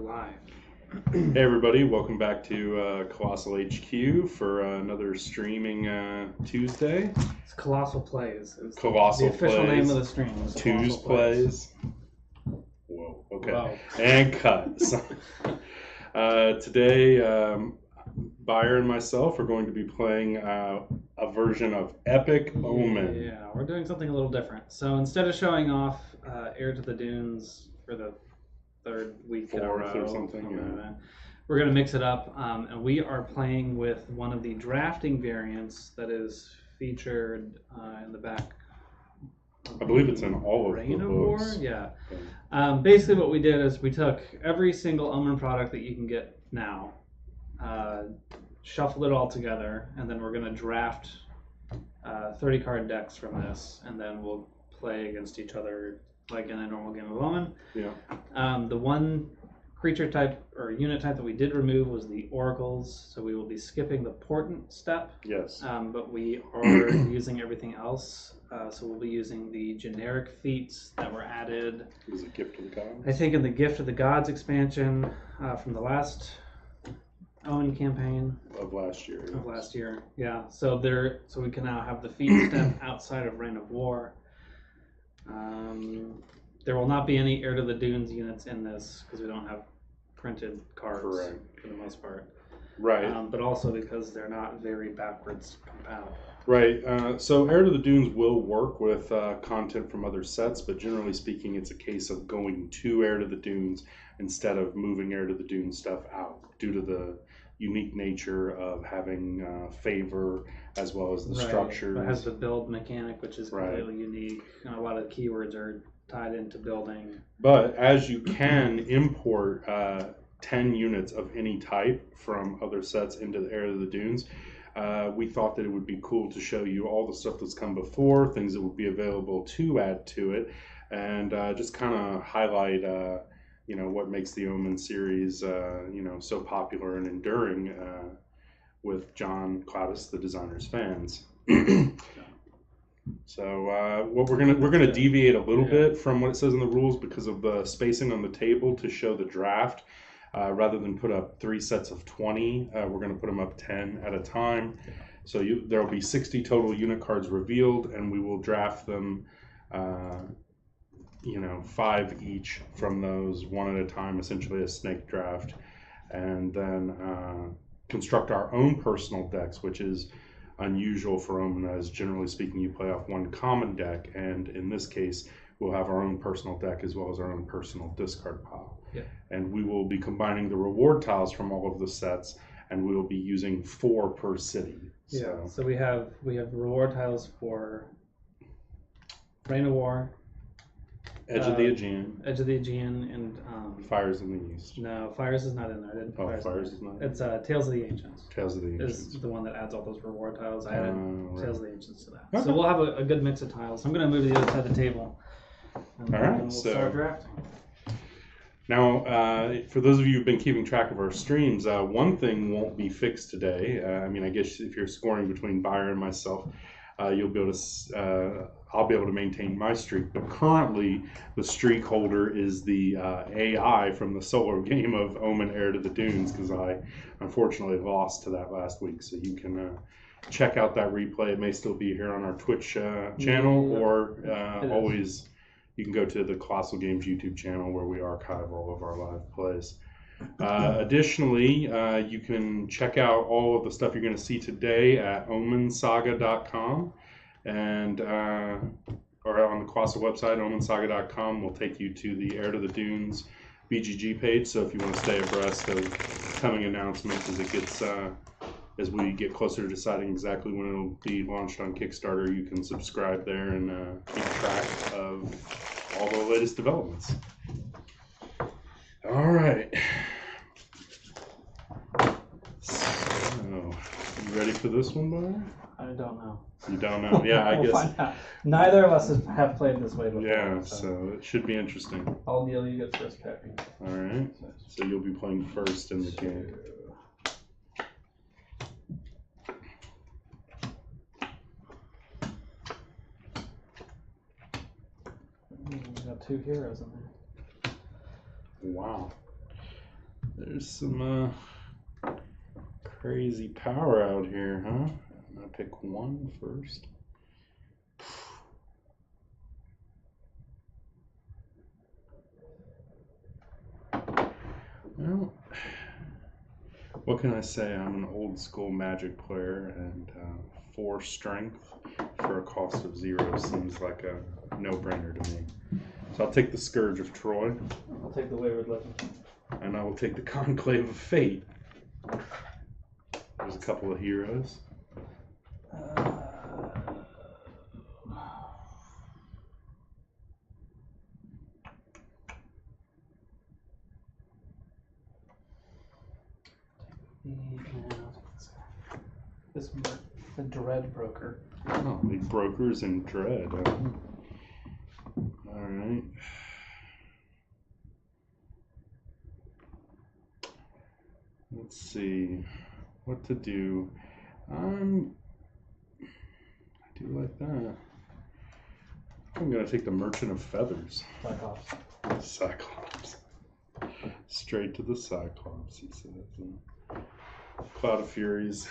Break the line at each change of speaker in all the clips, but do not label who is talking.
live.
Hey everybody, welcome back to Kolossal HQ for another streaming Tuesday.
It's Kolossal Plays. It's
Kolossal
the official
Plays.
name of the stream. Is
Tues
Kolossal
Plays. Whoa, okay.
Whoa.
And cut. Today, Bayer and myself are going to be playing a version of Epic Omen.
Yeah, we're doing something a little different. So instead of showing off Heir to the Dunes for the third week in a row,
or something, yeah.
We're going to mix it up, and we are playing with one of the drafting variants that is featured in the back.
I believe it's in all of
Reign
the
of
books.
War? Yeah. Basically what we did is we took every single Omen product that you can get now, shuffled it all together, and then we're going to draft 30 card decks from this, and then we'll play against each other like in a normal game of Omen.
Yeah.
The one creature type or unit type that we did remove was the Oracles, so we will be skipping the Portent step.
Yes.
But we are using everything else, so we'll be using the generic feats that were added.
It was a Gift of the Gods.
I think in the Gift of the Gods expansion from the last Omen campaign
Of last year.
of last year. Yeah, so we can now have the feat step outside of Reign of War. There will not be any Heir to the Dunes units in this because we don't have printed cards.
Correct.
For the most part.
Right.
But also because they're not very backwards compatible.
Right. So Heir to the Dunes will work with content from other sets, but generally speaking, it's a case of going to Heir to the Dunes instead of moving Heir to the Dunes stuff out due to the unique nature of having favor as well as the structures.
It has the build mechanic, which is completely unique. And a lot of the keywords are tied into building.
But as you can import 10 units of any type from other sets into the Heir to the Dunes, we thought that it would be cool to show you all the stuff that's come before, things that would be available to add to it, and just kind of highlight what makes the Omen series so popular and enduring with John Cladis, the designer's fans. So what we're gonna deviate a little bit from what it says in the rules because of the spacing on the table to show the draft. Rather than put up 3 sets of 20, we're going to put them up 10 at a time. So there will be 60 total unit cards revealed, and we will draft them, 5 each from those, one at a time, essentially a snake draft, and then construct our own personal decks, which is unusual for Omen, as generally speaking you play off one common deck, and in this case we'll have our own personal deck as well as our own personal discard pile.
Yeah.
And we will be combining the reward tiles from all of the sets, and we will be using 4 per city.
So we have reward tiles for Reign of War,
Edge of the Aegean,
and
Fires in the East.
No, Fires is not in there. I didn't put
Fires is not.
It's Tales of the Ancients.
Tales of the Ancients
is the one that adds all those reward tiles. I added
right.
Tales of the Ancients to that.
Okay.
So we'll have a good mix of tiles. I'm going to move to the other side of the table. And
all right,
we'll start drafting.
Now, for those of you who've been keeping track of our streams, one thing won't be fixed today. I guess if you're scoring between Bayer and myself, you'll be able to. I'll be able to maintain my streak. But currently, the streak holder is the AI from the solo game of Omen Heir to the Dunes, because I unfortunately lost to that last week. So you can check out that replay. It may still be here on our Twitch channel, or always. You can go to the Kolossal Games YouTube channel where we archive all of our live plays. Additionally, you can check out all of the stuff you're going to see today at OMENSaga.com and or on the Kolossal website, OMENSaga.com, will take you to the Heir to the Dunes BGG page. So if you want to stay abreast of coming announcements as we get closer to deciding exactly when it'll be launched on Kickstarter, you can subscribe there and keep track of all the latest developments. All right. So, you ready for this one, Bayer?
I don't know.
You don't know? Yeah, I
we'll
guess.
Find out. Neither of us have played this way before.
Yeah, so it should be interesting.
I'll deal. You get first pick.
All right. So you'll be playing first in the game.
We got 2 heroes in there.
Wow. There's some crazy power out here, huh? I'm gonna pick one first. Well, what can I say? I'm an old school Magic player, and 4 strength for a cost of 0 seems like a no-brainer to me. So I'll take the Scourge of Troy.
I'll take the Wayward Legend.
And I will take the Conclave of Fate. There's a couple of heroes.
The Dread Broker.
Oh, the brokers in Dread. Alright. Let's see what to do. I do like that. I'm gonna take the Merchant of Feathers.
Cyclops.
Cyclops. Straight to the Cyclops, he says. Cloud of Furies.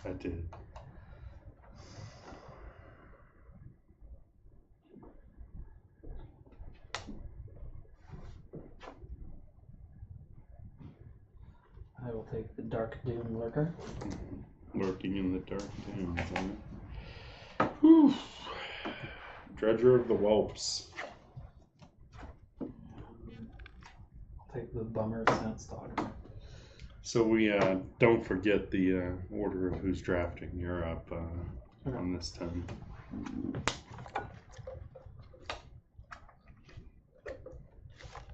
I did.
I will take the Dark Doom Lurker.
Lurking in the Dark Dooms, huh? Whew. Dredger of the Whelps.
I'll take the Bummer Scent Stalker.
So we don't forget the order of who's drafting. You're up on this time.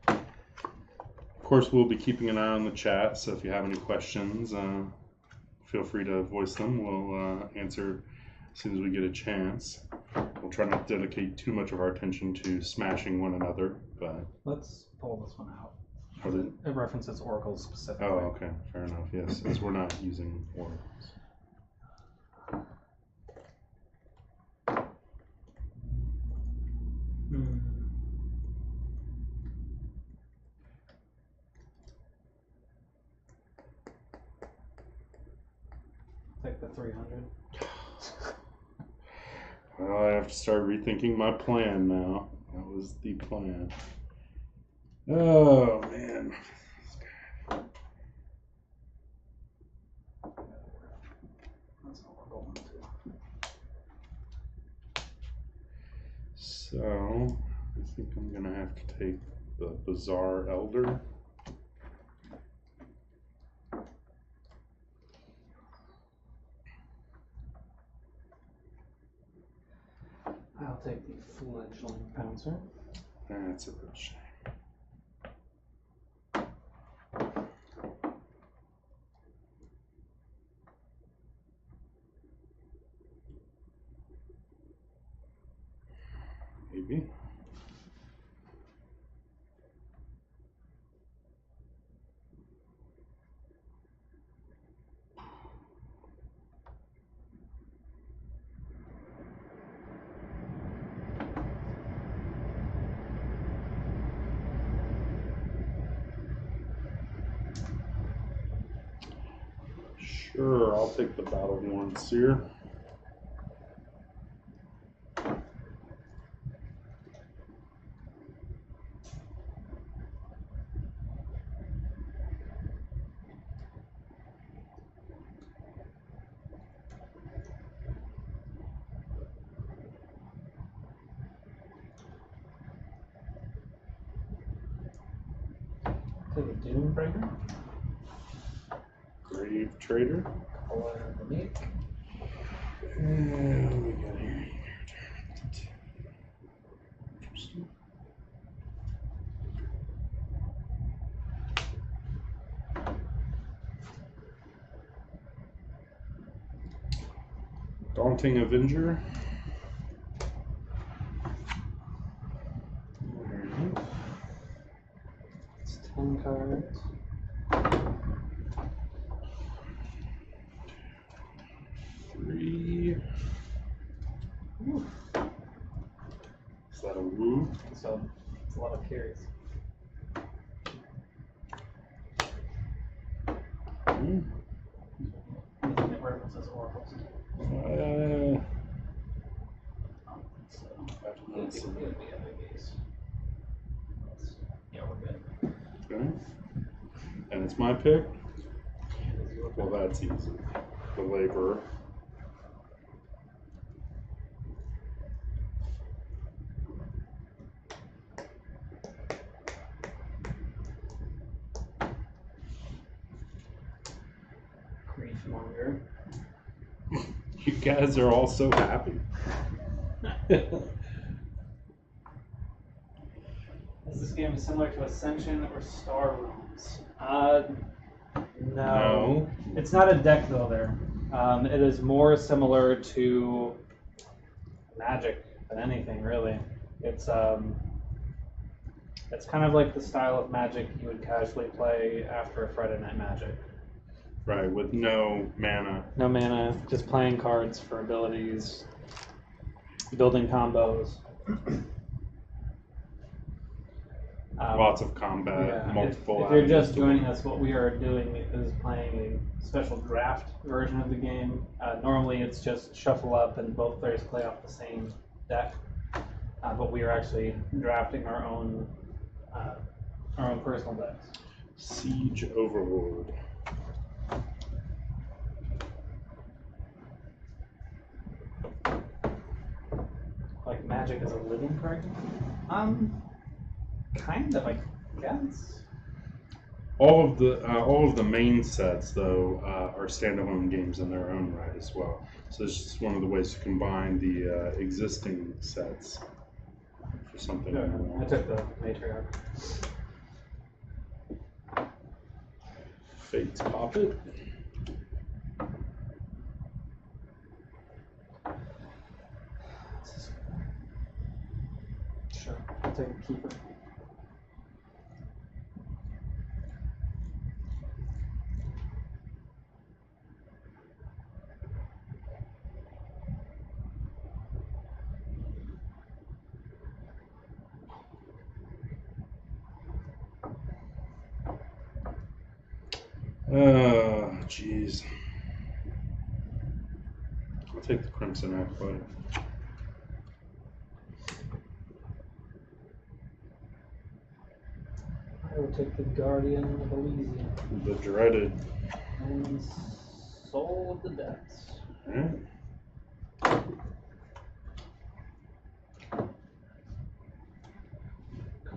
Of course, we'll be keeping an eye on the chat, so if you have any questions, feel free to voice them. We'll answer as soon as we get a chance. We'll try not to dedicate too much of our attention to smashing one another, but...
Let's pull this one out.
It
references oracles specifically.
Oh, okay. Fair enough. Yes, as we're not using oracles.
Take the 300.
Well, I have to start rethinking my plan now. That was the plan. Oh, man.
That's what we're going to.
So, I think I'm going to have to take the Bizarre Elder.
I'll take the Fledgling Pouncer.
That's a real shame. Maybe. Sure, I'll take the Battle-Worn Seer.
Take a Doombreaker.
Grave Trader.
Color the Meek.
And we got here. Interesting. Daunting Avenger.
It's 10 cards.
Three. Ooh. So that a woo?
So it's a lot of carries. Anything that references oracles.
Let's see.
Yeah, we're good.
Okay. And it's my pick. Well, that's easy. The laborer.
Griefmonger.
You guys are all so happy.
Is this game similar to Ascension or Star Realms? No. It's not a deck builder. It is more similar to Magic than anything, really. It's kind of like the style of Magic you would casually play after a Friday Night Magic.
Right, with no mana.
No mana, just playing cards for abilities, building combos.
Lots of combat, multiple.
If you're just joining us, what we are doing is playing a special draft version of the game. Normally, it's just shuffle up and both players play off the same deck, but we are actually drafting our own personal decks.
Siege Overlord.
Like Magic as a living card? Kind of, I guess.
All of the main sets, though, are standalone games in their own right as well. So it's just one of the ways to combine the existing sets for something.
I took the matriarch.
Fates Poppet.
Sure, I'll take a keeper.
Jeez. I'll take the Crimson Acolyte.
I will take the Guardian of Elysium.
The dreaded.
And Soul of the Depths.
Alright.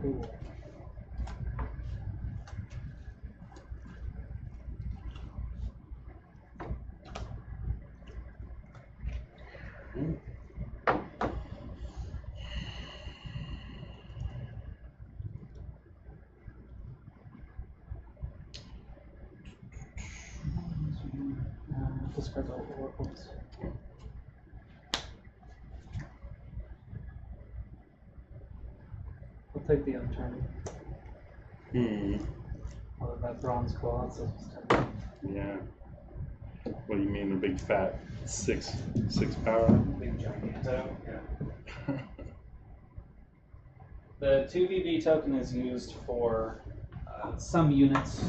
Cool. Discard all the oracles. I'll take the Unturned. Although that Bronze Colossus was 10.
Yeah. What do you mean, a big fat six power?
Big Giganto, yeah. The 2VB token is used for some units.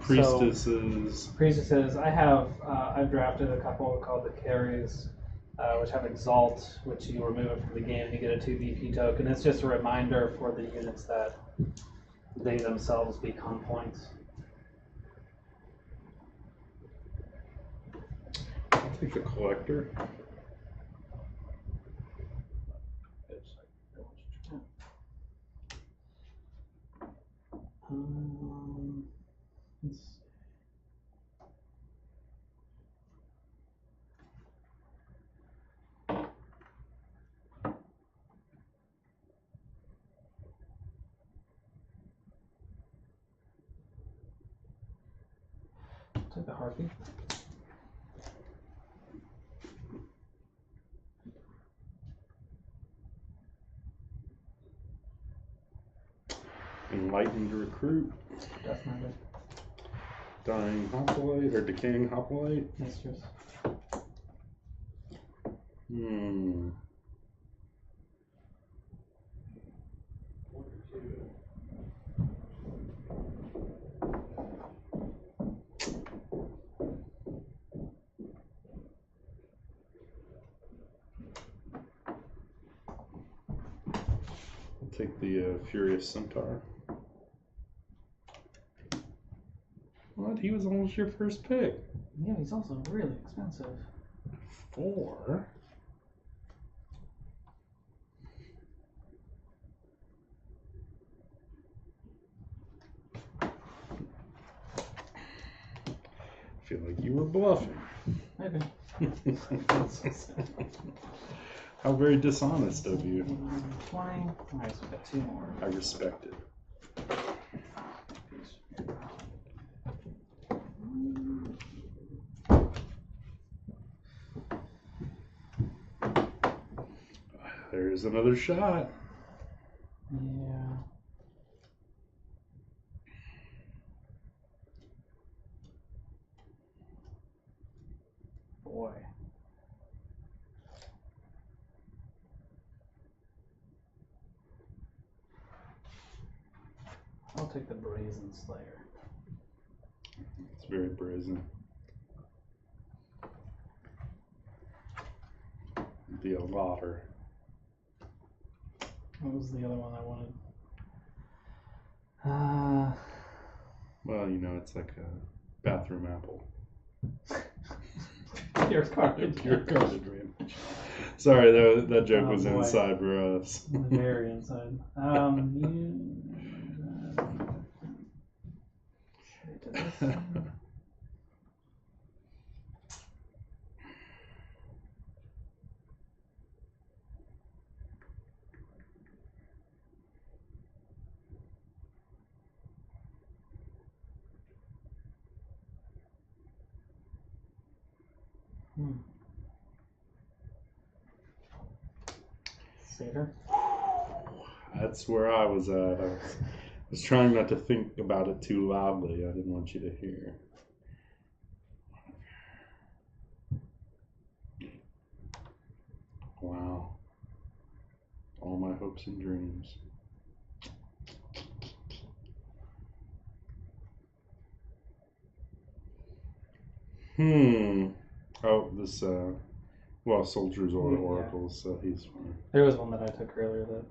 Priestesses.
Priestesses. I've drafted a couple called the Carries, which have Exalt, which you remove from the game to get a 2VP token. It's just a reminder for the units that they themselves become points.
I'll take the Collector.
Let's see. Take the Harpy.
Enlightened Recruit.
Definitely.
Dying Hoplite or Decaying Hoplite.
Mistress.
take the Furious Centaur. What? He was almost your first pick.
Yeah, he's also really expensive.
4. I feel like you were bluffing.
Maybe.
How very dishonest of you.
20. Alright, so we got 2 more.
I respect it. There's another shot.
Yeah. Boy. I'll take the Brazen Slayer.
It's very brazen. The Allotter.
What was the other one I wanted?
Well, you know, it's like a bathroom apple.
Pure card.
Pure card advantage. Sorry, that joke was
boy.
inside for us.
Very inside. Satyr?
That's where I was at. I was trying not to think about it too loudly. I didn't want you to hear. Wow. All my hopes and dreams. Oh, this, well, Soldiers or Oracles, so he's fine.
There was one that I took earlier that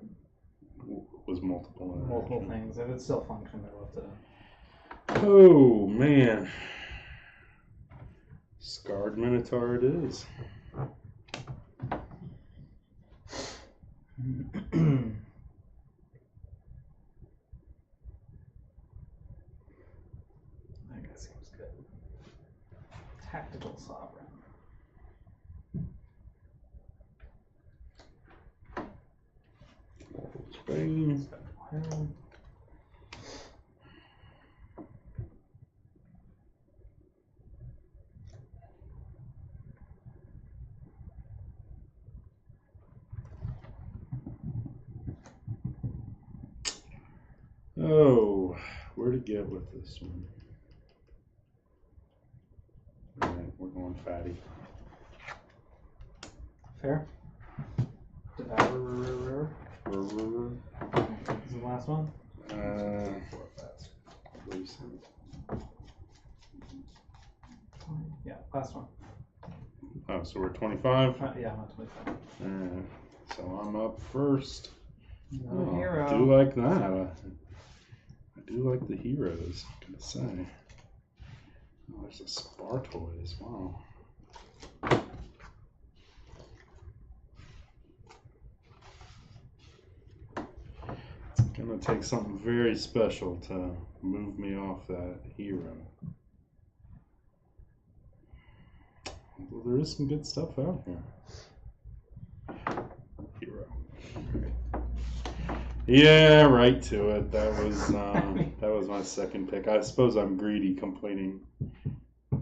Was multiple
things. If it still functioned, I left it up.
Oh, man. Scarred Minotaur it is.
That guy seems good. Tactical Sovereign.
Spain. Oh, where to get with this one? All right, we're going fatty.
Fair. Devourer. This is the last one?
I believe so.
Yeah, last one.
Oh, so we're 25?
Yeah, I'm at 25.
Alright, so I'm up first.
No hero.
I do like that. I do like the heroes, I'm gonna say. Oh, there's a Spartoise, wow. It's gonna take something very special to move me off that hero. Well, there is some good stuff out here. Hero. Yeah, right to it. That was my second pick. I suppose I'm greedy complaining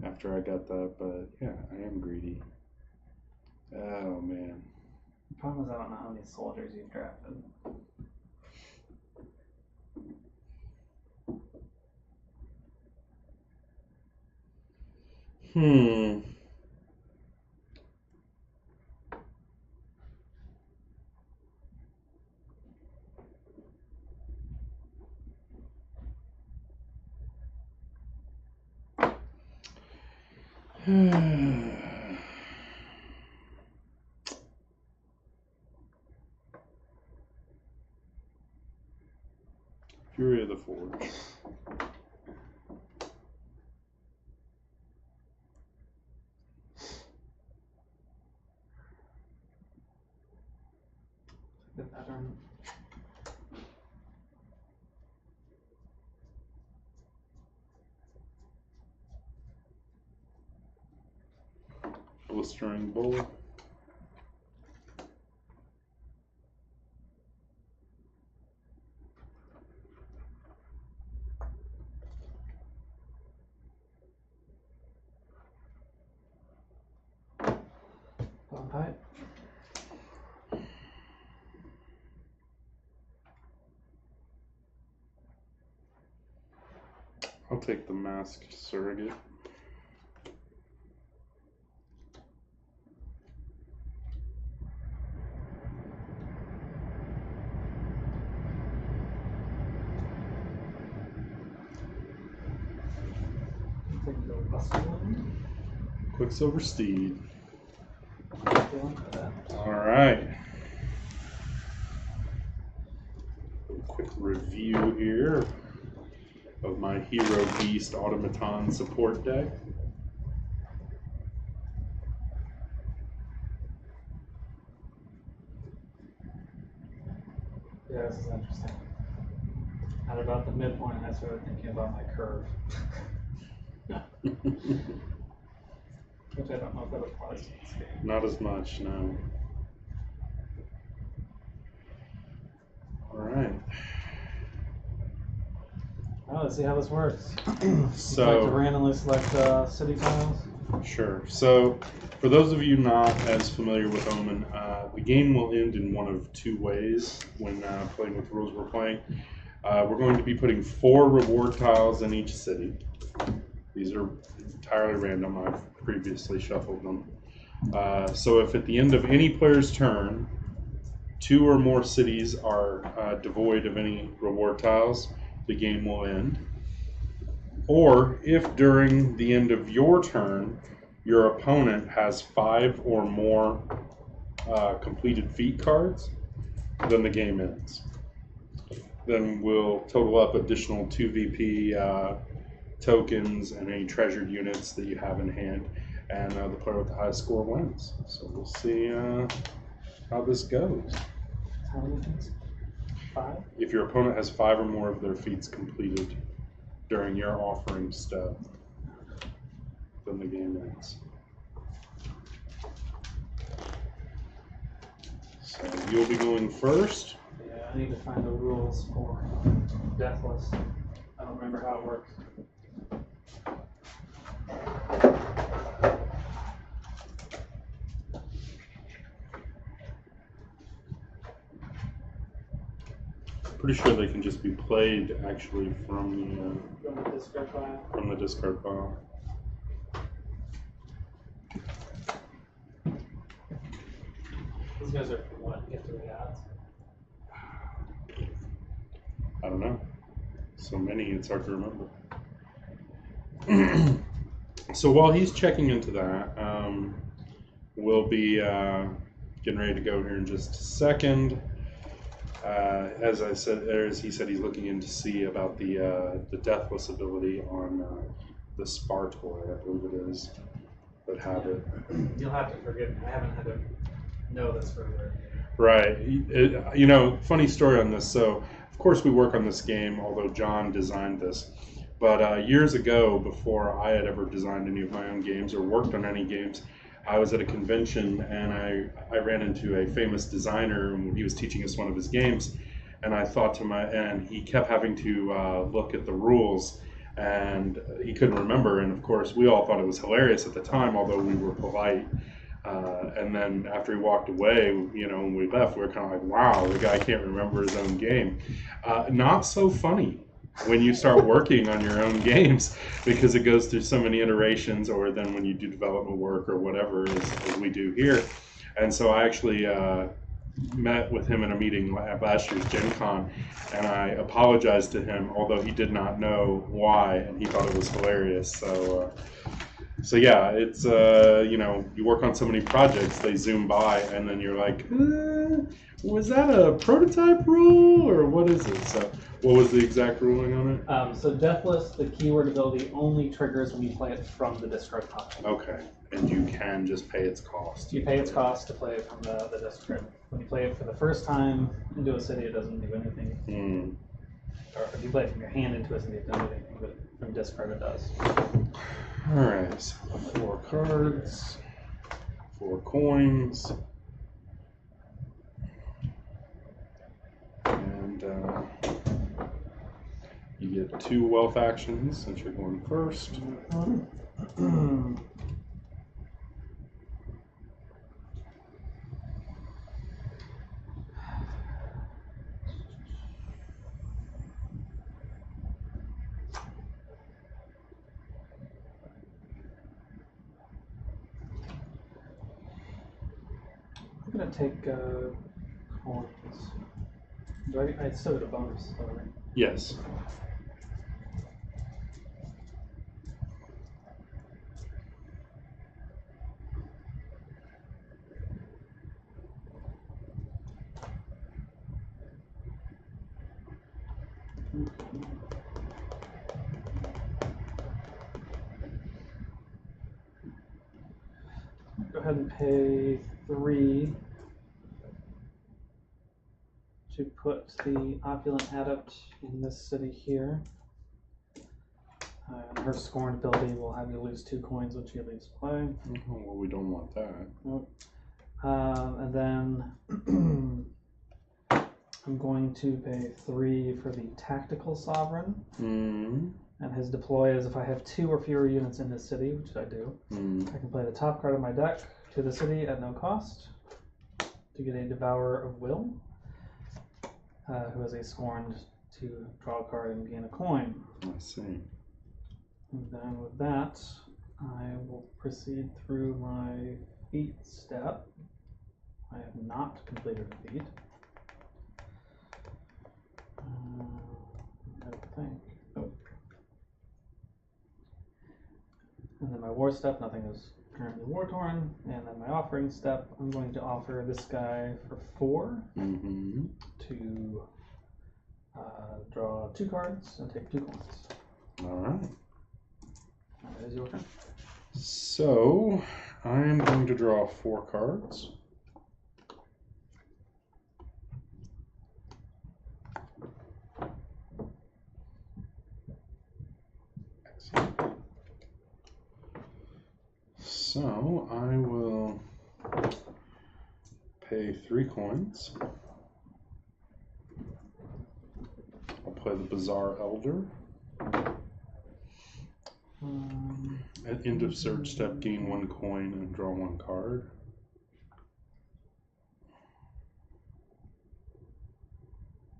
after I got that, but yeah, I am greedy. Oh man.
The problem is I don't know how many soldiers you've drafted.
Fury of the Forge.
Good pattern.
Blistering Bowl.
Bottom pipe.
I'll take the Masked Surrogate.
Take the bustle one.
Quicksilver Steed.
Feeling for that.
All right. A quick review here of my Hero Beast Automaton support deck.
Yeah, this is interesting. At about the midpoint, I started thinking about my curve. Which I don't know if that applies to this game.
Not as much, no. All right.
Oh, let's see how this works.
So,
Would you like to randomly select city tiles?
sure. So, for those of you not as familiar with Omen, the game will end in one of two ways when playing with the rules we're playing. We're going to be putting 4 reward tiles in each city. These are entirely random. I've previously shuffled them. So if at the end of any player's turn, 2 or more cities are devoid of any reward tiles, the game will end. Or if during the end of your turn, your opponent has 5 or more completed feat cards, then the game ends. Then we'll total up additional 2 VP tokens and any treasured units that you have in hand, and the player with the highest score wins. So we'll see how this goes.
How many things? 5?
If your opponent has 5 or more of their feats completed during your offering step, then the game ends. So you'll be going first.
Yeah, I need to find the rules for Deathless. I don't remember how it works.
Pretty sure they can just be played actually from
From the discard file.
the discard pile.
These guys are for what? Get 3 odds.
I don't know. So many, it's hard to remember. So while he's checking into that, we'll be getting ready to go here in just a second. As I said, as he said, he's looking in to see about the Deathless ability on the Spartoy, I believe it is, that have it.
You'll have to forgive me. I haven't had to know this for a year.
Right. You know, funny story on this. So, of course, we work on this game, although John designed this. But years ago, before I had ever designed any of my own games or worked on any games, I was at a convention and I ran into a famous designer and he was teaching us one of his games. And I thought to and he kept having to look at the rules and he couldn't remember. And of course, we all thought it was hilarious at the time, although we were polite. And then after he walked away, you know, when we left, we were kind of like, wow, the guy can't remember his own game. Not so funny when you start working on your own games because it goes through so many iterations, or then when you do development work or whatever, as we do here. And so I actually met with him in a meeting at last year's Gen Con, and I apologized to him, although he did not know why, and he thought it was hilarious. So So yeah, it's you work on so many projects, they zoom by, and then you're like, was that a prototype rule or what is it? So what was the exact ruling on it?
So Deathless, the keyword ability only triggers when you play it from the discard pile.
Okay, and you can just pay its cost.
You pay its cost to play it from the discard. When you play it for the first time into a city, it doesn't do anything. Or if you play it from your hand into a city, it doesn't do anything, but from discard it does.
Alright, so 4 cards, 4 coins, and you get 2 wealth actions since you're going first.
I'm gonna take coins. Do I still get a bonus, though, right?
Yes.
Go ahead and pay 3 to put the opulent adept in this city here. Her scorned ability will have you lose 2 coins when she leaves play.
Well, we don't want that.
Nope. And then I'm going to pay 3 for the tactical sovereign. And his deploy is if I have 2 or fewer units in this city, which I do, I can play the top card of my deck to the city at no cost to get a Devourer of Will, who has a scorned to draw a card and gain a coin.
I see.
And then with that, I will proceed through my feat step. I have not completed a feat. I think. Oh. And then my war step, nothing is currently war torn. And then my offering step, I'm going to offer this guy for 4 to draw 2 cards and take 2 coins.
Alright.
That is your turn.
So, I am going to draw 4 cards. Excellent. So, I will pay 3 coins. I'll play the Bizarre Elder. At end of search step, gain 1 coin and draw 1 card.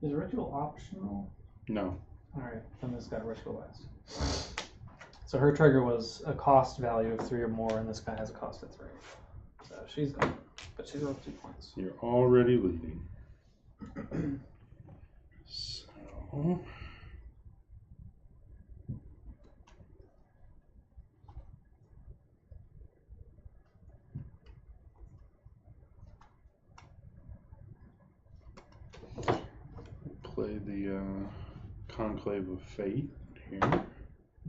Is ritual optional?
No.
Alright, then this got ritualized. So her trigger was a cost value of 3 or more, and this guy has a cost of 3. So she's gone, but she's worth 2 points.
You're already leading. So... play the Conclave of Fate here.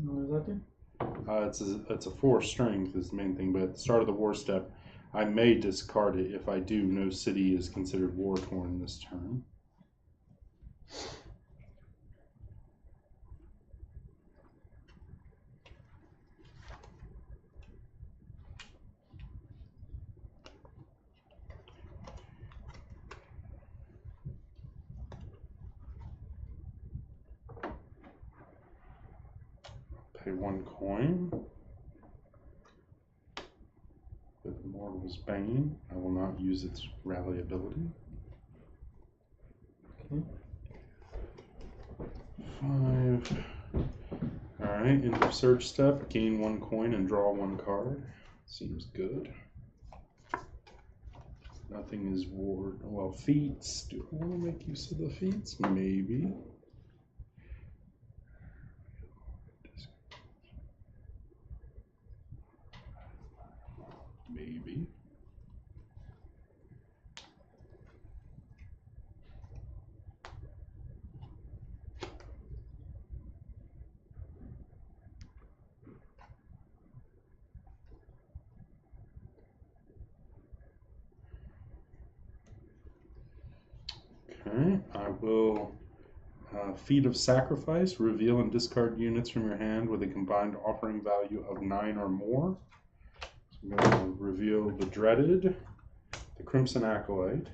What does that do?
It's a 4 strength is the main thing, but at the start of the war step, I may discard it. If I do, no city is considered war torn this turn. Pay 1 coin. With Mortal's Bane, I will not use its rally ability.
Okay.
5. Alright, end of search step, gain 1 coin and draw 1 card. Seems good. Nothing is ward. Well, feats. Do I want to make use of the feats? Maybe. Maybe. Okay, I will Feat of Sacrifice. Reveal and discard units from your hand with a combined offering value of 9 or more. So I'm going to reveal the Dreaded, the Crimson Acolyte,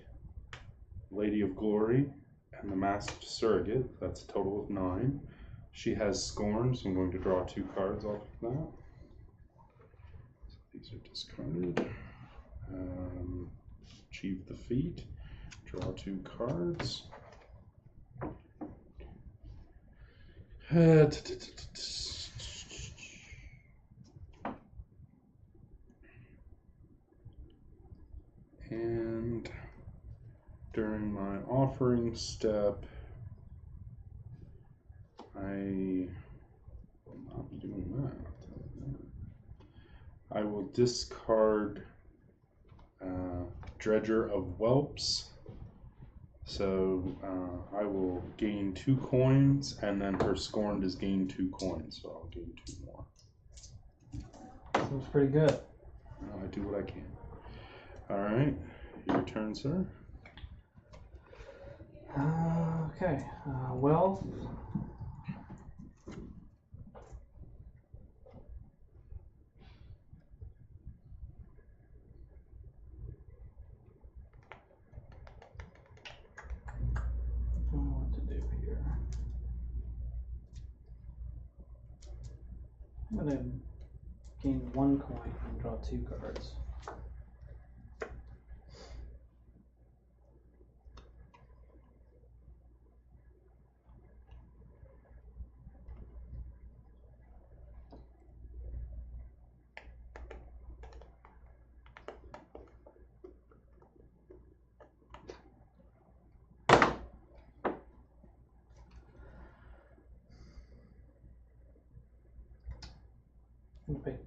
Lady of Glory, and the Masked Surrogate. That's a total of 9. She has Scorn, so I'm going to draw 2 cards off of that. So these are discarded. Achieve the feat. Draw 2 cards. And during my offering step, I will not be doing that. I will discard Dredger of Whelps. So I will gain 2 coins, and then her Scorned is gain 2 coins, so I'll gain 2 more.
Seems pretty good.
I do what I can. All right, your turn, sir.
Okay, wealth. I don't know what to do here. I'm going to gain 1 coin and draw 2 cards. I'm going to pay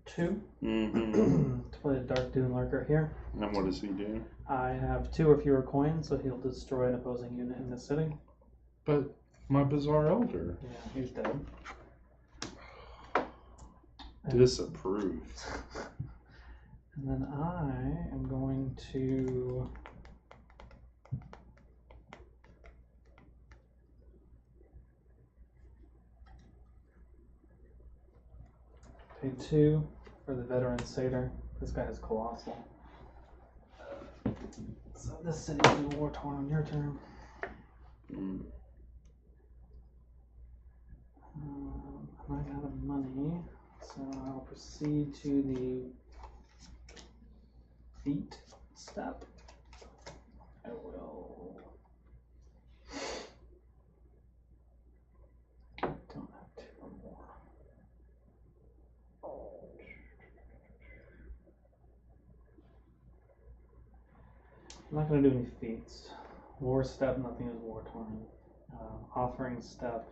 2 to play a Dark Dune Lurker here.
And what does he do?
I have 2 or fewer coins, so he'll destroy an opposing unit in the city.
But my Bizarre Elder.
Yeah, he's dead.
Disapproved.
And then I am going to pay 2 for the Veteran Satyr. This guy has Colossal. So this city will be war torn on your turn. I'm running out of money, so I'll proceed to the feat step. I will. I don't have 2 or more. I'm not going to do any feats. War step, nothing is war torn. Offering step,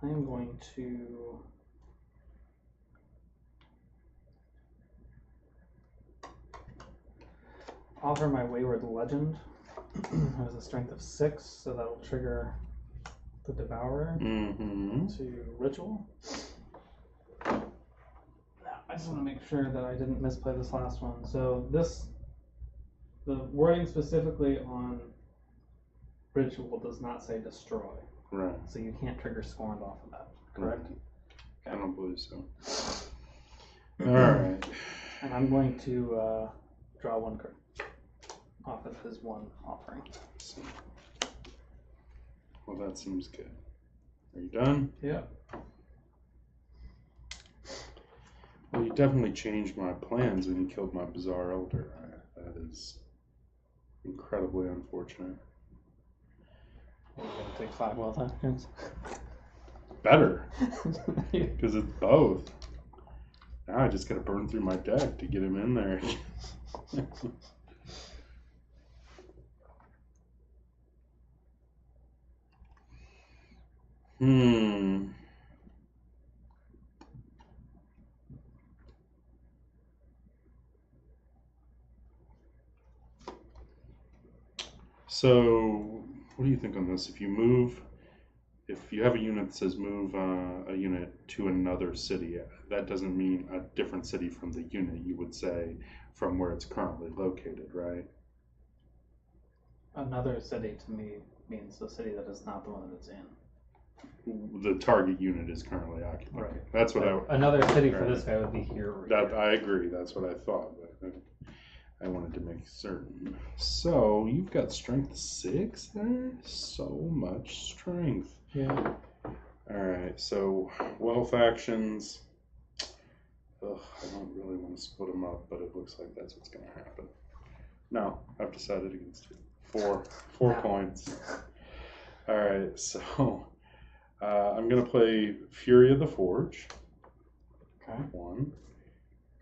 I am going to offer my Wayward Legend. It has a strength of 6, so that'll trigger the Devourer to Ritual. Now, I just want to make sure that I didn't misplay this last one. So the wording specifically on Ritual does not say destroy.
Right.
So you can't trigger Scorned off of that, correct?
Right. I don't believe so. Alright.
And I'm going to draw 1 card off of his 1 offering.
Well, that seems good. Are you done?
Yeah.
Well, you definitely changed my plans when you killed my Bizarre Elder. That is incredibly unfortunate.
You're going to take 5 wealth actions?
Better. Because it's both. Now I just got to burn through my deck to get him in there. So, what do you think on this? If you have a unit that says move a unit to another city, that doesn't mean a different city from the unit. You would say from where it's currently located, right?
Another city to me means the city that is not the one that it's in.
The target unit is currently occupied.
Right.
That's what
Another city for
right.
this guy would be here. Or
That
here.
I agree. That's what I thought, but I wanted to make certain. So you've got strength 6 there. So much strength.
Yeah.
All right. So wealth actions. Ugh, I don't really want to split them up, but it looks like that's what's going to happen. No, I've decided against it. Four coins. All right. So. I'm going to play Fury of the Forge.
Okay.
1.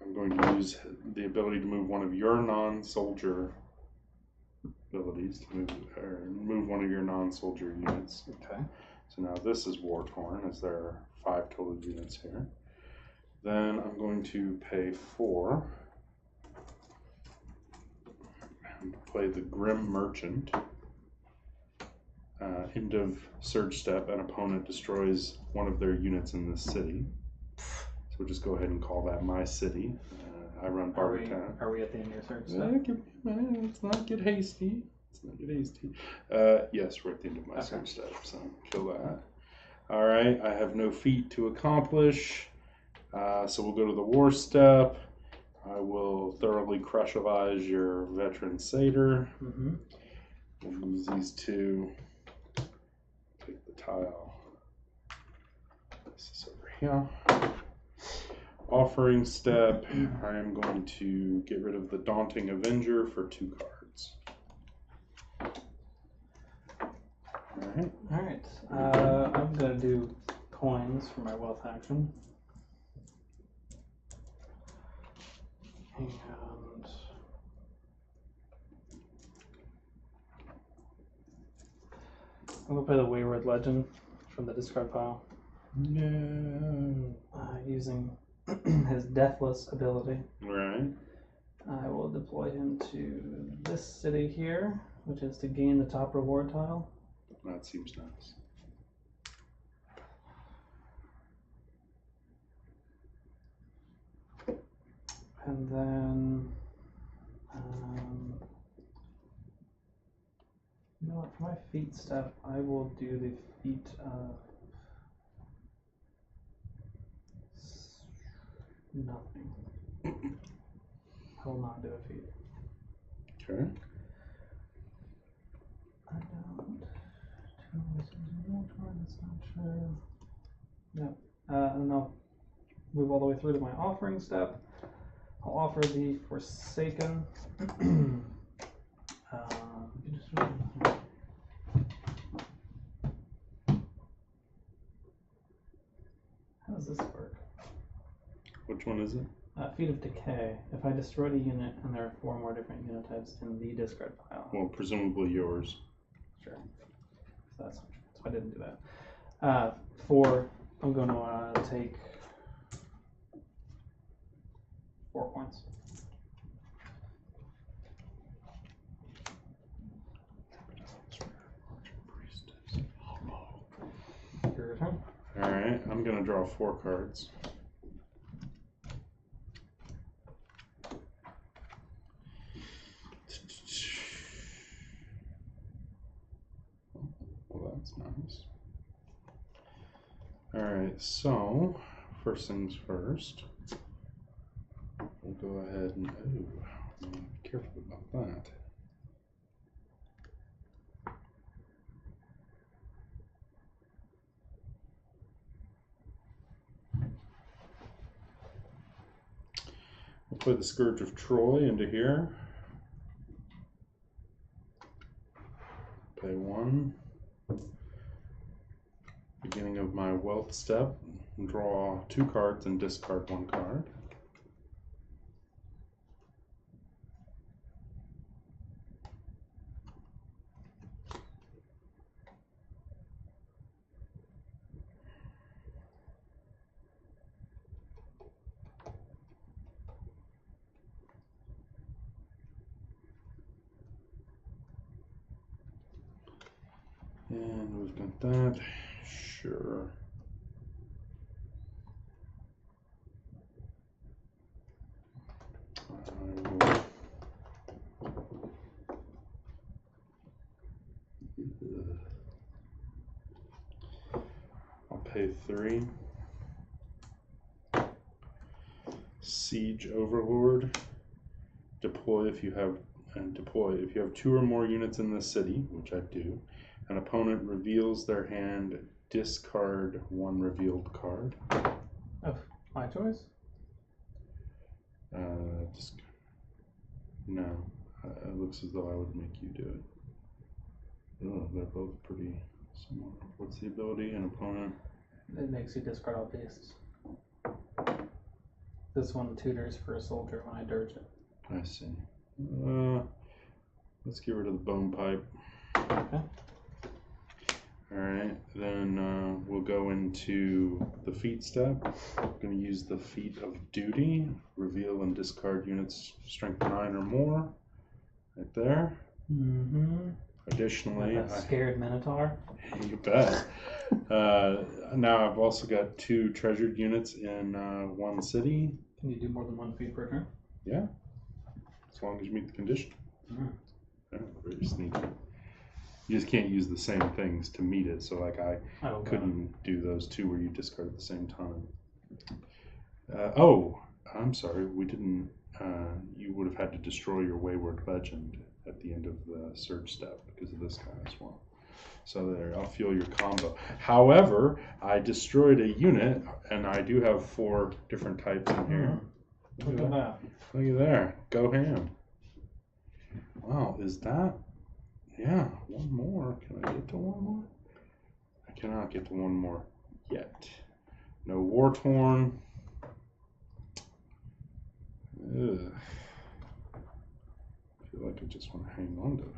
I'm going to use the ability to move one of your non-soldier abilities to move one of your non-soldier units.
Okay.
So now this is War Torn, as there are 5 total units here. Then I'm going to pay 4 and play the Grim Merchant. End of surge step, an opponent destroys one of their units in this city. So we'll just go ahead and call that my city. I run Barber Town.
Are we at the end of your surge step?
Let's not get hasty. Yes, we're at the end of my surge step, so kill that. All right, I have no feat to accomplish, so we'll go to the war step. I will thoroughly crushivise your veteran satyr.
Mm-hmm.
We'll use these two. Take the tile. This is over here. Offering step. I am going to get rid of the Daunting Avenger for 2 cards.
All right. I'm gonna do coins for my wealth action. And I'm gonna play the Wayward Legend from the discard pile.
No.
Using his Deathless ability.
Right.
I will deploy him to this city here, which is to gain the top reward tile.
That seems nice.
And then, you know what, for my feat step, I will do the feat of nothing. I will not do a feat.
Okay.
I don't. That's not true. No. And I'll move all the way through to my offering step. I'll offer the Forsaken. How does this work?
Which one is it?
Feat of Decay. If I destroyed a unit and there are 4 more different unit types in the discard pile.
Well, presumably yours.
Sure. So that's not true. So I didn't do that. 4. I'm going to take 4 points. Your turn.
All right, I'm going to draw 4 cards. Well, that's nice. All right, so first things first. We'll go ahead and be careful about that. We'll put the Scourge of Troy into here. Play 1. Beginning of my wealth step. Draw 2 cards and discard 1 card. And we've got that. Sure. I'll pay 3. Siege Overlord. Deploy if you have 2 or more units in the city, which I do. An opponent reveals their hand, discard 1 revealed card.
Of my choice?
No. It looks as though I would make you do it. Oh, they're both pretty similar. What's the ability? An opponent?
It makes you discard all beasts. This one tutors for a soldier when I dirge it.
I see. Let's get rid of the bone pipe.
Okay.
Alright, then we'll go into the feat step. I'm going to use the feat of duty. Reveal and discard units strength 9 or more. Right there.
Mm-hmm.
Additionally,
Like a scared minotaur.
You bet. Now I've also got 2 treasured units in 1 city.
Can you do more than 1 feat per turn?
Yeah, as long as you meet the condition. Yeah, very sneaky. You just can't use the same things to meet it. So like I couldn't do those 2 where you discard at the same time. Oh, I'm sorry. We didn't. You would have had to destroy your Wayward Legend at the end of the surge step because of this guy as well. So there, I'll feel your combo. However, I destroyed a unit, and I do have 4 different types in here.
Look at that.
Look at there. Go ham. Wow, is that? Yeah, 1 more. Can I get to 1 more? I cannot get to 1 more yet. No War Torn. Ugh. I feel like I just want to hang on to that.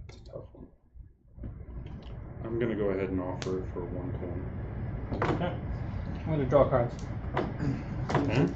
It's a tough one. I'm going to go ahead and offer it for 1 coin.
Okay. I'm going to draw cards.
Okay.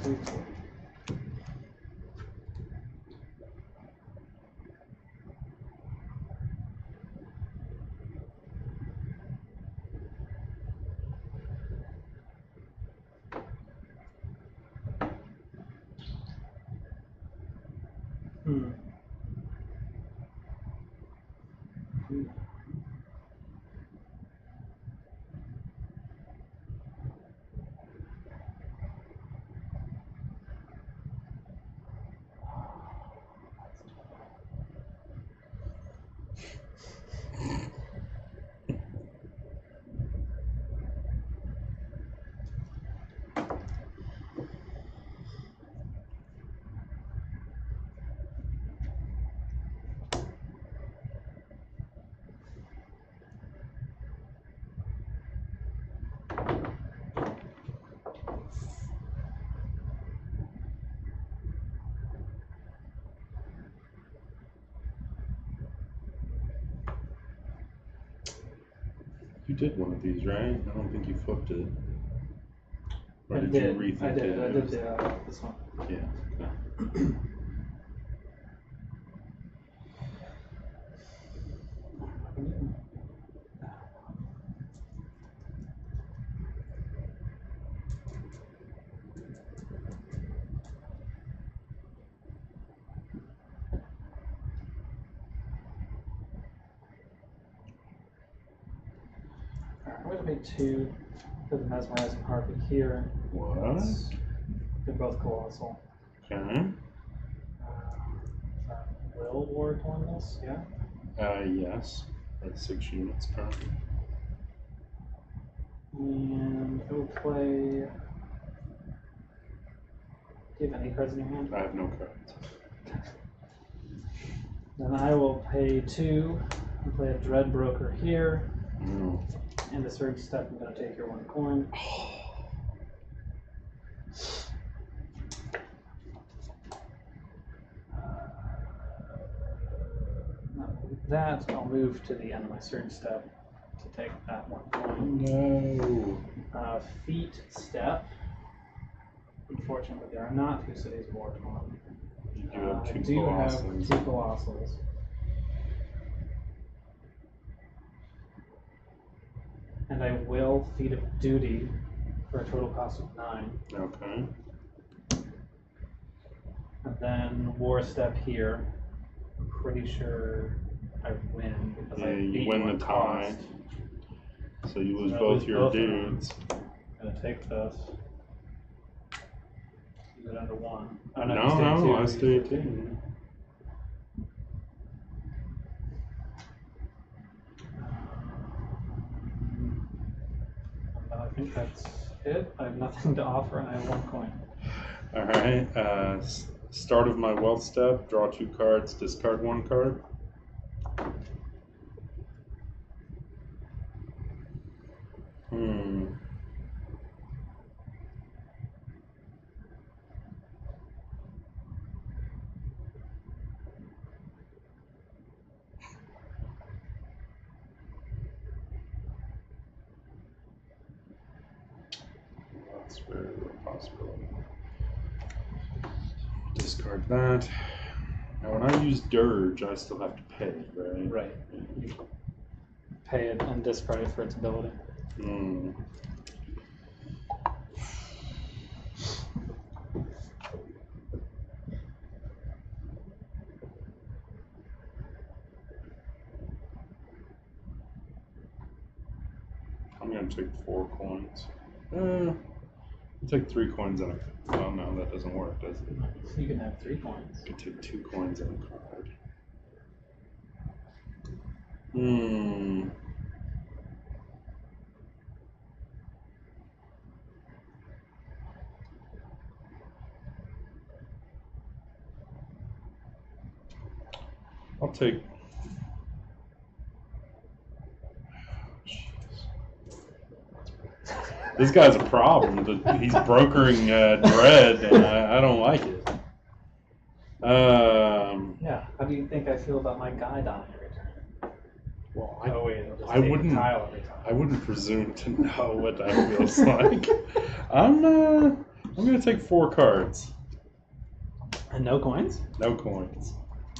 You did one of these, right? I don't think you flipped it. Or did you rethink
I did.
it?
I did this one.
Yeah. Okay.
I'm going to pay 2 for the mesmerizing harpy here.
What?
They're both colossal.
Okay.
Will War Torn this? Yeah.
Yes. That's 6 units currently.
And I will play. Do you have any cards in your hand?
I have no cards.
Then I will pay 2 and play a Dread Broker here.
No.
And the surge step, I'm going to take your 1 coin. That, I'll move to the end of my surge step to take that 1 coin.
No.
Feet step. Unfortunately, there are not 2 cities of war torn.
You do have
I
two
do have
colossals.
2 colossals. And I will feat of duty for a total cost of 9.
Okay.
And then war step here. I'm pretty sure I win because
Yeah,
I
you
beat
win
one
the
cost.
tie. So you lose
So I
both
lose
your
both of them.
dudes.
I'm gonna take this. Use it under 1. Oh no,
No,
you stay
no,
2.
I
You
stay
stay
2.
I think that's it. I have nothing to offer and I have 1 coin.
All right. Start of my wealth step. Draw 2 cards. Discard 1 card. That's very real possibility. Discard that. Now, when I use Dirge, I still have to pay, right?
Right. You pay it and discard it for its ability.
I'm going to take 4 coins. I'll take 3 coins and a... Well, no, that doesn't work, does it?
You can have 3 coins.
I could take 2 coins and a card. I'll take... This guy's a problem. He's brokering dread, and I don't like it.
Yeah. How do you think I feel about my guy dying every turn?
Well,
Oh wait, it'll just
I
take
wouldn't.
a tile every time.
I wouldn't presume to know what that feels like. I'm gonna take 4 cards.
And no coins?
No coins.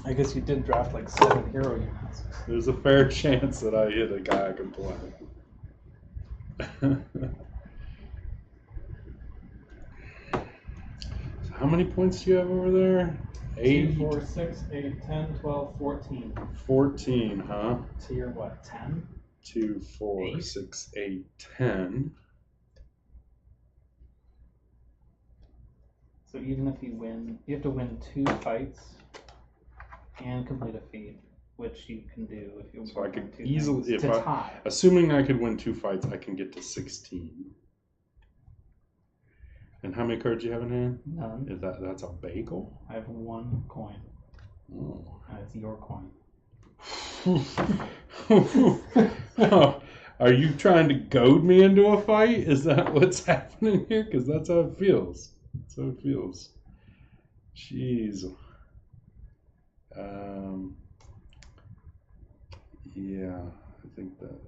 I guess you did draft like 7 hero units.
There's a fair chance that I hit a guy I can play. So how many points do you have over there? 8,
2, 4, 6, 8, 10, 12, 14.
14, huh?
So you're what, 10?
2, 4,
8?
6, 8, 10.
So even if you win, you have to win 2 fights and complete a feat, which you can do if you
So I could
2
easily,
things
if
to
I,
tie.
assuming I could win 2 fights, I can get to 16. And how many cards do you have in hand?
None.
Is that's a bagel?
I have 1 coin,
Oh.
and it's your coin.
Oh, are you trying to goad me into a fight? Is that what's happening here? Because that's how it feels. That's how it feels. Jeez. Yeah, I think that.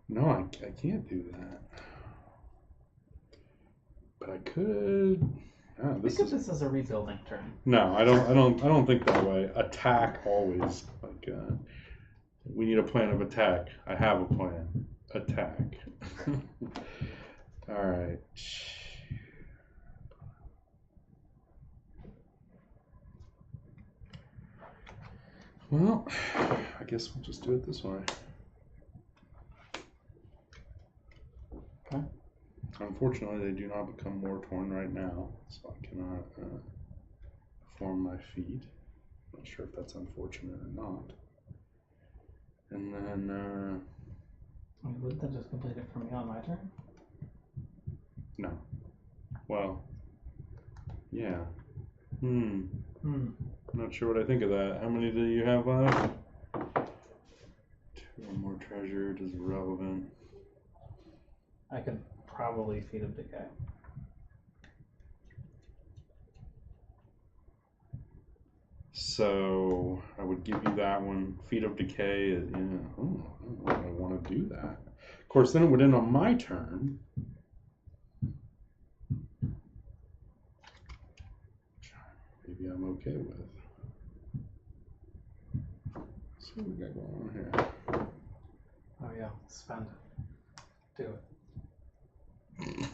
No, I can't do that. But I could. Oh,
Think of this as a rebuilding turn.
No, I don't think that way. Attack always. Like we need a plan of attack. I have a plan. Attack. All right. Well, I guess we'll just do it this way.
Okay.
Unfortunately, they do not become war-torn right now, so I cannot perform my feat. Not sure if that's unfortunate or not. And then...
Wait, wouldn't that just complete it for me on my turn?
No. Well, yeah. Not sure what I think of that. How many do you have left? 2 or more treasured is irrelevant.
I could probably feed of decay.
So I would give you that one. Feet of Decay. Yeah. Oh, I want to do that. course, then it would end on my turn. Maybe I'm okay with. Let's see what we got going on here.
Oh yeah, spend it. Do it.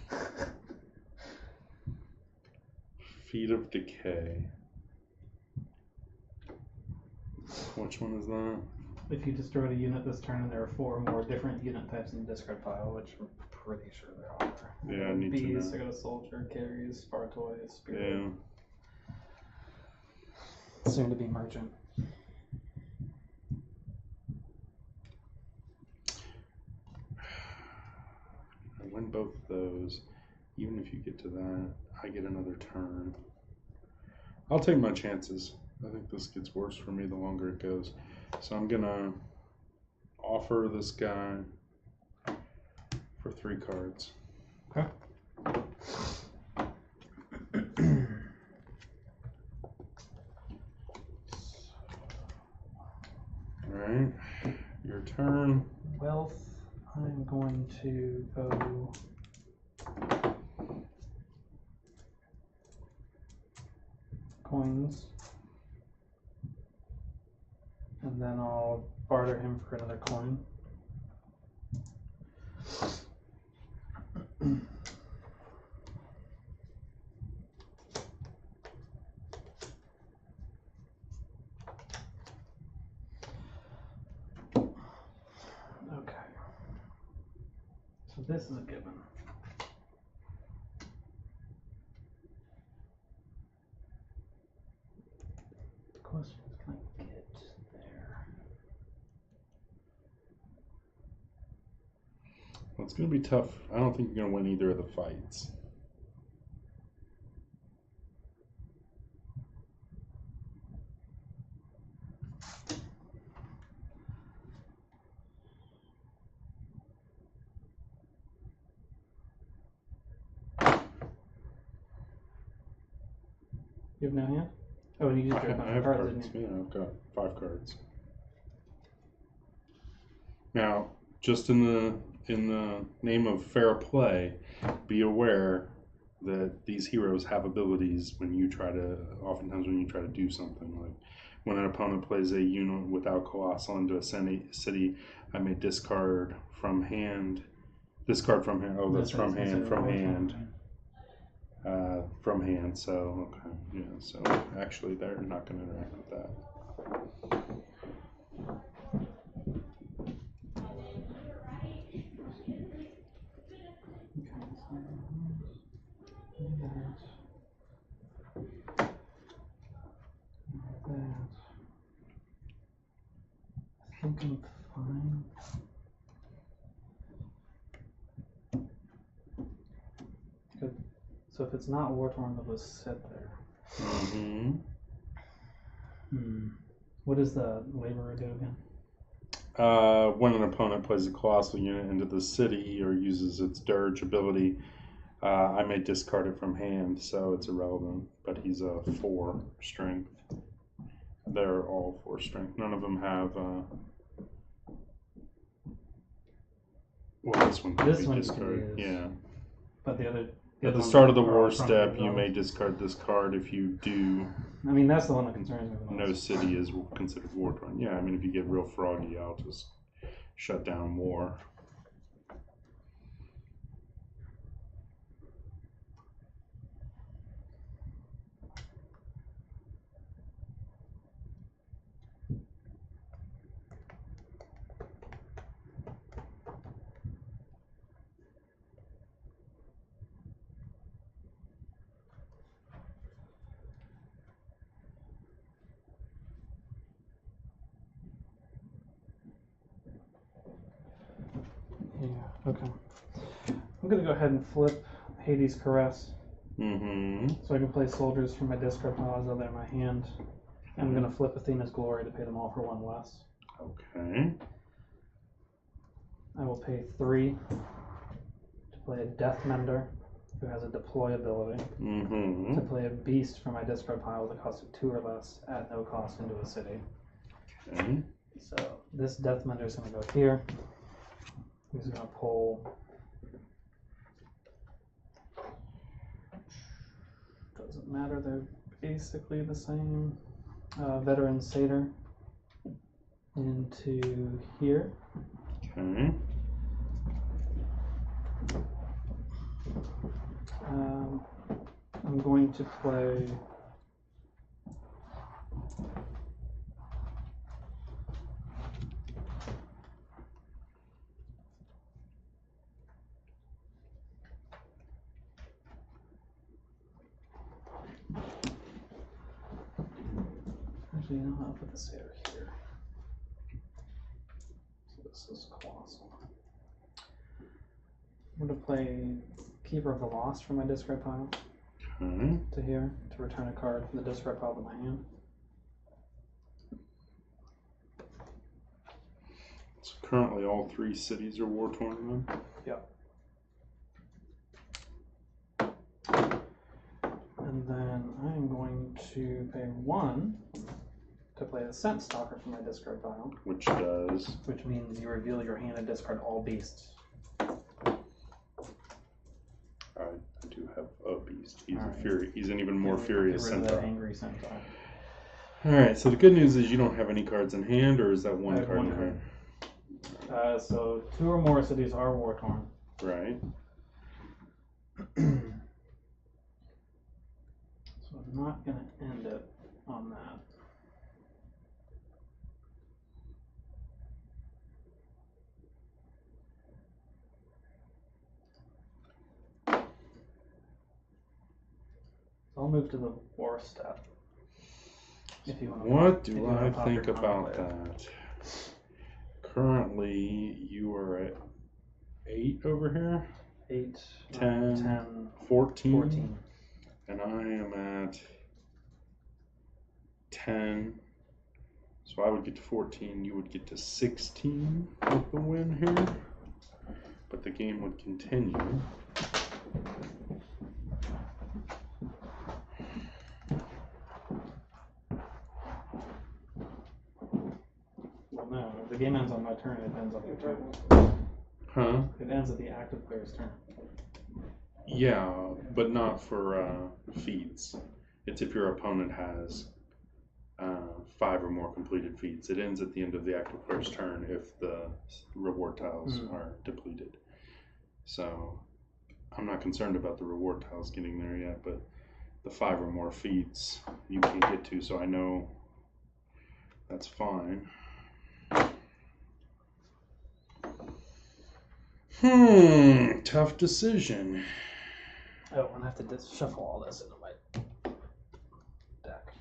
Feet of Decay. Which one is that?
If you destroyed a unit this turn and there are 4 or more different unit types in the discard pile, which I'm pretty sure there are.
Yeah, I need to
Bees,
know.
I got a soldier, carries, Spartoy, spirit.
Yeah.
Soon to be merchant.
I win both of those. Even if you get to that, I get another turn. I'll take my chances. I think this gets worse for me the longer it goes. So I'm gonna offer this guy for 3 cards.
Okay.
Alright. Your turn.
Wealth, I'm going to go coins, and then I'll barter him for another coin. Okay. So this is a given. The question is, can I get there?
Well, it's going to be tough. I don't think you're going to win either of the fights.
You have no hand? Oh, and you just drew a bunch
I
of
have
cards,
cards.
didn't you?
Yeah, I've got 5 cards. Now, just in the name of fair play, be aware that these heroes have abilities oftentimes when you try to do something. Like when an opponent plays a unit without Kolossal into a city, I may discard from hand. Discard from hand. Oh, that's from hand. From hand. From hand. So okay, yeah. So actually, they're not going to interact with that.
I think I'm fine. Good. So if it's not war torn, they'll just sit there.
Mm-hmm.
What does the laborer do again?
When an opponent plays a colossal unit into the city or uses its dirge ability, I may discard it from hand, so it's irrelevant. But he's a 4 strength. They're all 4 strength. None of them have. Well, this one can
This
be
one
discarded.
can be
Yeah.
But the other.
At the
ones
start of the
are
war
all front
step,
end
you
rows.
may discard this card. If you do,
I mean, that's the one that concerns me the most.
no city is considered war torn. Yeah, I mean, if you get real froggy, I'll just shut down war.
Yeah, okay. I'm going to go ahead and flip Hades' Caress.
Mm-hmm.
So I can play soldiers from my discard pile as though they're in my hand. And I'm going to flip Athena's Glory to pay them all for 1 less.
Okay.
I will pay 3 to play a Death Mender, who has a deploy ability,
Mm-hmm.
to play a Beast from my discard pile with a cost of 2 or less at no cost into a city.
Okay.
So this Death Mender is going to go here. He's gonna pull. Doesn't matter. They're basically the same. Veteran Satyr into here.
Okay.
I'm going to play. Actually, you know, I'll put the Satyr here. So this is Kolossal. I'm going to play Keeper of the Lost from my discard pile
Okay.
to here to return a card from the discard pile to my hand.
So currently all 3 cities are war torn then?
Yep. And then I'm going to pay 1 to play the Scent Stalker from my discard pile.
Which does?
Which means you reveal your hand and discard all beasts.
I do have a beast. He's
Alright.
a fury. He's an even more furious
Get rid of
centaur.
that angry centaur.
Alright, so the good news is you don't have any cards in hand, or is that
I
one
have
card
one
in
card.
hand?
So 2 or more cities are war torn.
Right.
So I'm not going to end it on that. So I'll move to the war step. If you want to.
What do I think about that? Currently, you are at 8 over here,
8,
10,
10,
14,
14.
and I am at 10. So I would get to 14, you would get to 16 with the win here, but the game would continue.
Well, no, if the game ends on my turn, it ends on your turn.
Huh?
It ends at the active player's turn.
Yeah, but not for feats. It's if your opponent has 5 or more completed feats. It ends at the end of the active player's turn if the reward tiles are depleted. So I'm not concerned about the reward tiles getting there yet, but the 5 or more feats you can get to, so I know that's fine. Tough decision.
Oh, and I have to shuffle all this into my deck.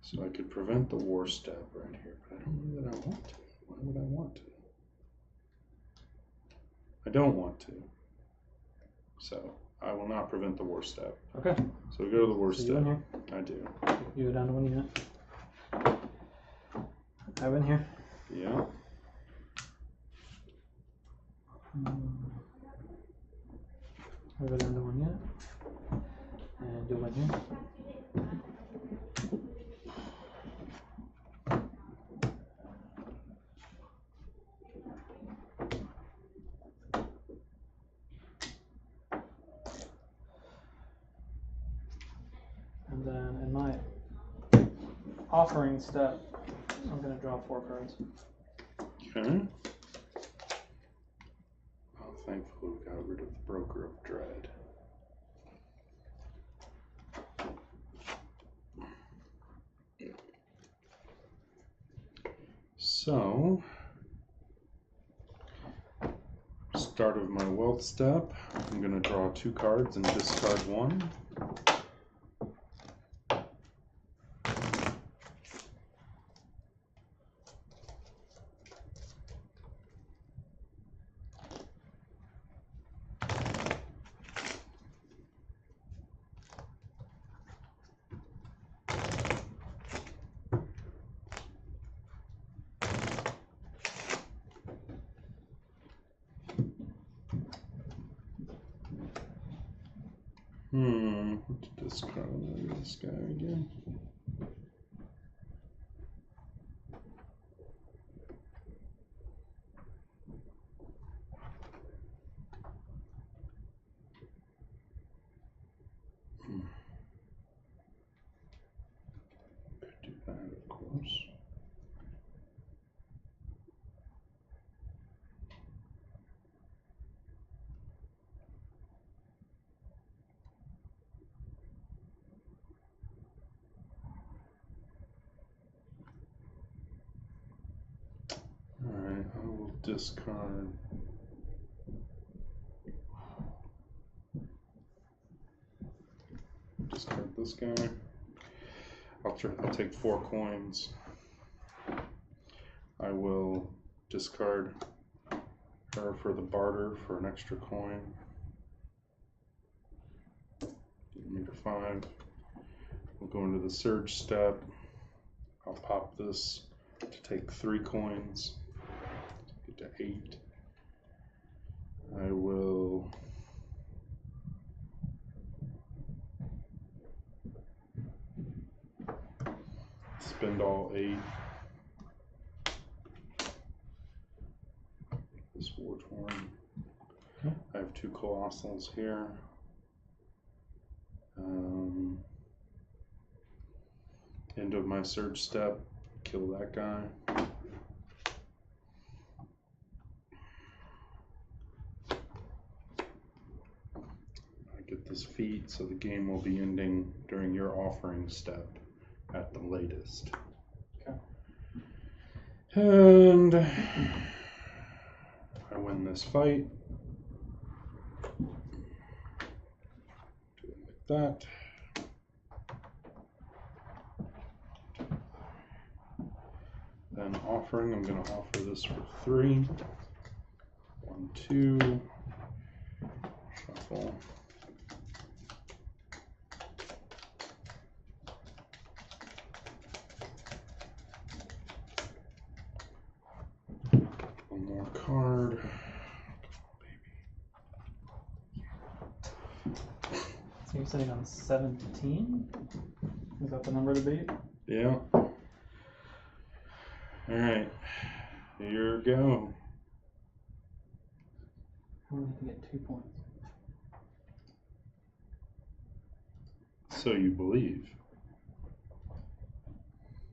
So I could prevent the war step right here, but I don't know that I want to. Why would I want to? I don't want to. So I will not prevent the war step.
Okay.
So we go to the war
So
step.
you in here?
I do.
You go down to 1 unit. I win here.
Yeah.
I go down to 1 unit. And do 1 here. And then in my offering step, I'm going to draw 4 cards.
Okay. Oh, thankfully we got rid of the Broker of Dread. So, start of my wealth step, I'm going to draw 2 cards and discard 1. What to discard this guy again? those. Alright, I will discard. Discard this guy. I'll take 4 coins. I will discard her for the barter for an extra coin. Get me to 5. We'll go into the surge step. I'll pop this to take 3 coins. Get to 8. I will spend all 8. This war torn.
Okay.
I have 2 Kolossals here. End of my surge step. Kill that guy. I get this feat, so the game will be ending during your offering step at the latest.
Okay.
And I win this fight. Do it like that. Then offering, I'm going to offer this for 3. 1, 2. Shuffle. One more card.
So you're sitting on 17? Is that the number to beat?
Yeah. Alright. Here we go.
I only can get 2 points.
So you believe.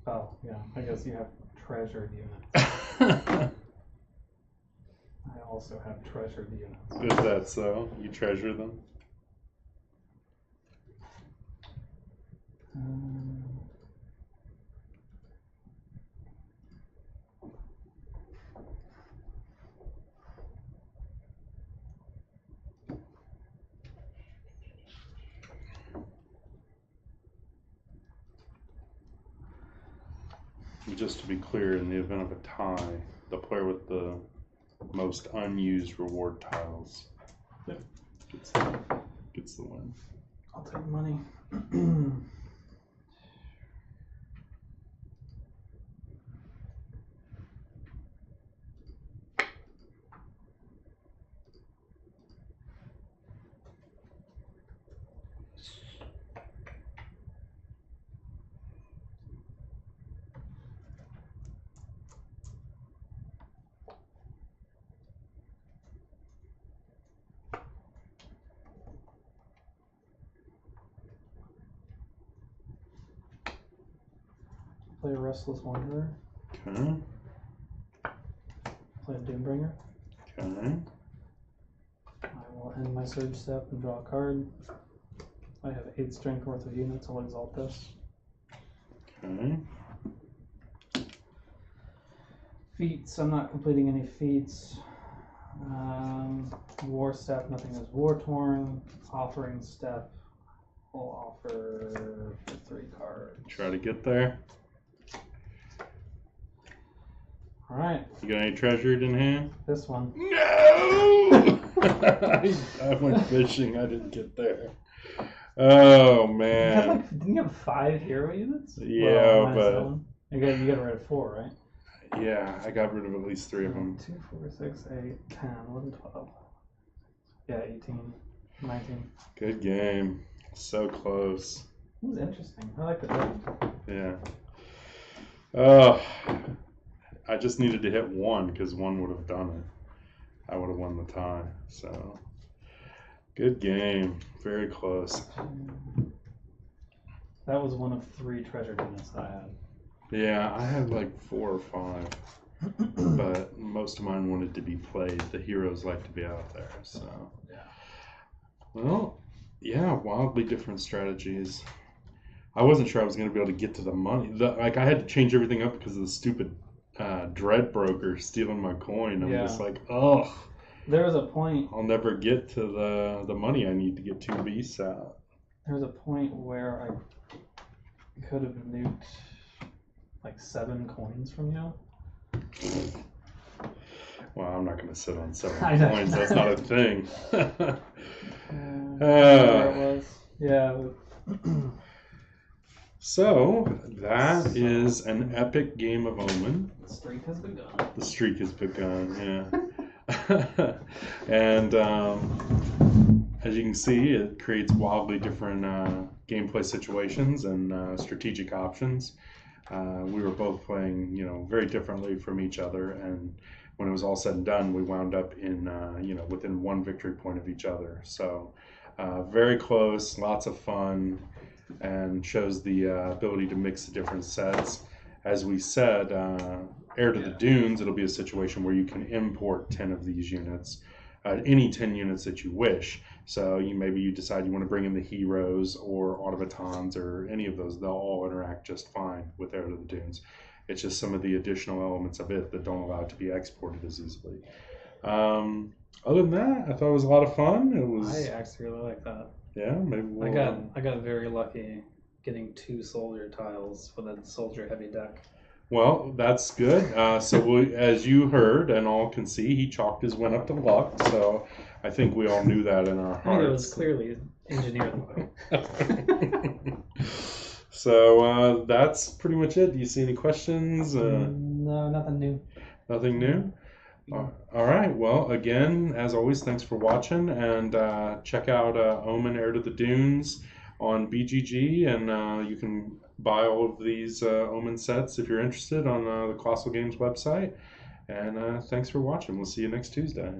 Oh, yeah. I guess you have treasured units. I also have treasured units.
Is that so? You treasure them? Just to be clear, in the event of a tie, the player with the most unused reward tiles gets the win.
I'll take money. Play a Restless Wanderer.
Okay.
Play a Doombringer.
Okay.
I will end my surge step and draw a card. I have 8 strength worth of units. I'll exalt this.
Okay.
Feats. I'm not completing any feats. War step. Nothing is war torn. Offering step. I'll offer for 3 cards.
Try to get there.
All right.
You got any treasured in hand?
This one.
No! I went fishing. I didn't get there. Oh man.
Didn't you have 5 hero units?
Yeah,
minus
but
that one. You got rid of 4, right?
yeah, I got rid of at least 3 of them.
2, 4, 6, 8, 10, 11, 12. Yeah, 18, 19.
Good game. So close.
It was interesting. I like the
Yeah. Oh, I just needed to hit 1 because 1 would have done it. I would have won the tie. So, good game. Very close.
That was one of 3 treasure units that I had.
Yeah, I had like 4 or 5, but most of mine wanted to be played. The heroes like to be out there, so.
Yeah.
Well, yeah, wildly different strategies. I wasn't sure I was going to be able to get to the money. Like I had to change everything up because of the stupid dread broker stealing my coin. I'm just
Yeah.
like, oh,
There was a point.
I'll never get to the money I need to get 2 beasts out.
There was a point where I could have nuked like 7 coins from you.
Well, I'm not going to sit on 7
I know.
coins. That's not a thing.
Where it was. Yeah.
So that is an epic game of Omen.
The streak has begun.
The streak has begun, yeah. And as you can see, it creates wildly different gameplay situations and strategic options. We were both playing, very differently from each other, and when it was all said and done, we wound up in, within 1 victory point of each other. So very close, lots of fun, and shows the ability to mix the different sets. As we said, Heir to the Dunes, it'll be a situation where you can import 10 of these units, any 10 units that you wish. So maybe you decide you want to bring in the heroes or automatons or any of those. They'll all interact just fine with Heir to the Dunes. It's just some of the additional elements of it that don't allow it to be exported as easily. Other than that, I thought it was a lot of fun. It was.
I actually really like that.
Yeah, maybe we'll,
I got very lucky getting 2 soldier tiles with a soldier heavy deck.
Well, that's good. So as you heard and all can see, he chalked his win up to luck. So I think we all knew that in our
I think
hearts.
it was clearly engineered that way.
So that's pretty much it. Do you see any questions?
No, nothing new.
Nothing new? All right. Well, again, as always, thanks for watching. And check out Omen Heir to the Dunes on BGG. And you can buy all of these Omen sets if you're interested on the Kolossal Games website. And thanks for watching. We'll see you next Tuesday.